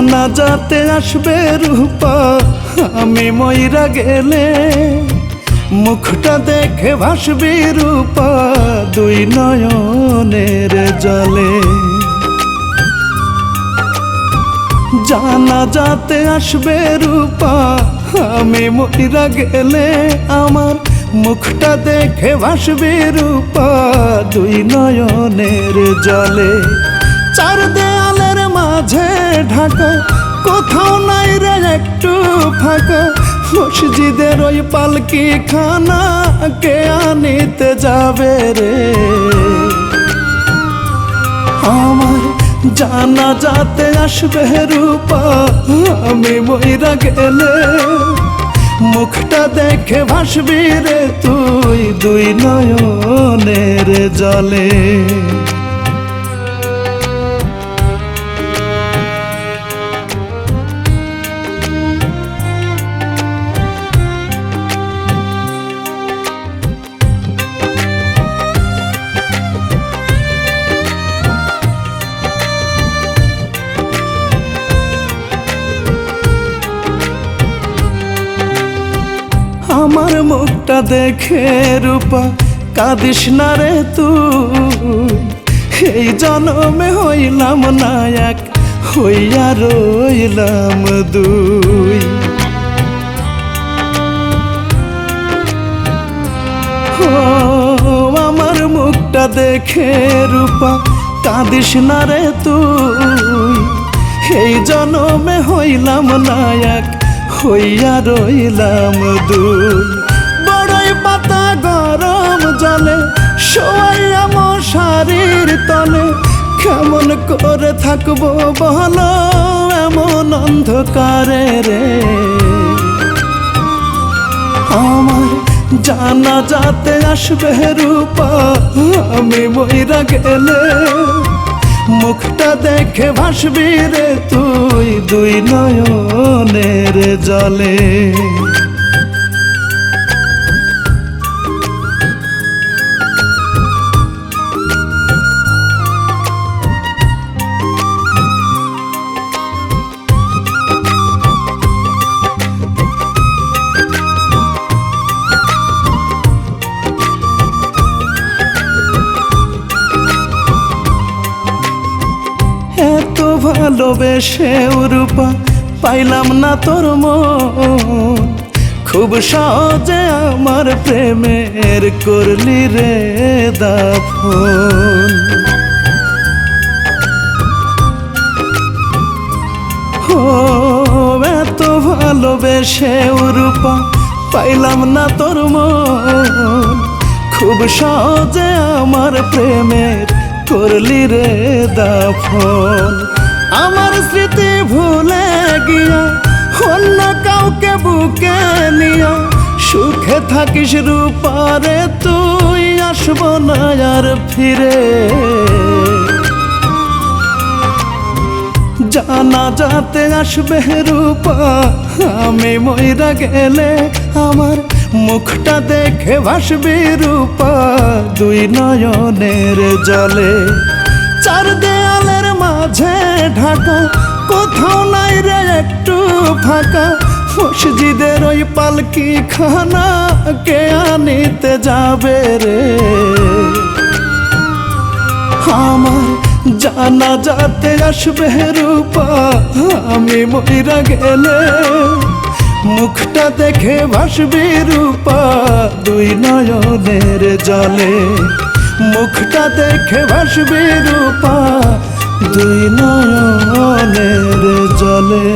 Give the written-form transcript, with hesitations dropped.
জানাজাতে আসবে রূপা আমি মইরা গেলে, মুখটা দেখে ভাসবি রূপা দুই নয়নের জলে। জানাজাতে আসবে রূপা আমি মইরা গেলে, আমার মুখটা দেখে ভাসবি রূপা দুই নয়নের জলে। চার দেয়ালের মাঝে ঢাকা, কোথাও নাই রে একটু ফাঁকা, মসজিদের ওই পালকি খানা কে আনিতে যাবে রে। আমার জানাজাতে আসবে রূপা আমি মইরা গেলে, মুখটা দেখে ভাসবি রে তুই দুই নয়নের জলে। আমার মুখটা দেখে রূপা কাঁদিস না রে তুই, এই জন্মে হইলাম না এক, হইয়া রইলাম দুই। ও আমার মুখটা দেখে রূপা কাঁদিস না রে তুই, এই জন্মে হইলাম না এক, হইয়া রইলাম দুই। বড়ই পাতা গরম জলে শোয়াইয়া মশারির তলে, কেমন করে থাকবো বলো এমন অন্ধকারে রে। আমার জানাজাতে আসবে রূপা আমি মইরা গেলে, মুখটা দেখে ভাসবি রে তুই দুই নয়নের জলে। এত ভালোবেসে রূপা পাইলাম না তোর মন, খুব সহজে আমার প্রেমের করলি রে দাফন। ও এত ভালোবেসে রূপা পাইলাম না তোর মন, খুব সহজে আমার প্রেমের করলি রে দাফন। আমার স্মৃতি ভুলে গিয়া অন্য কাউকে বুকে নিয়া, সুখে থাকিস রূপা রে তুই আসব না আর ফিরে। জানাজাতে আসবে রূপা আমি মইরা গেলে, আমার মুখটা দেখে ভাসবি রূপা দুই নয়নের জলে। চার দেয়ালের মাঝে ঢাকা, কোথাও নাই রে একটু ফাঁকা, মসজিদের ওই পালকি খানা কে আনিতে যাবে রে। আমার জানাজাতে আসবে রূপা আমি মইরা গেলে, মুখটা দেখে ভাসবি রূপা দুই নয়নের জলে। মুখটা দেখে ভাসবি রূপা দুই নয়নের জলে।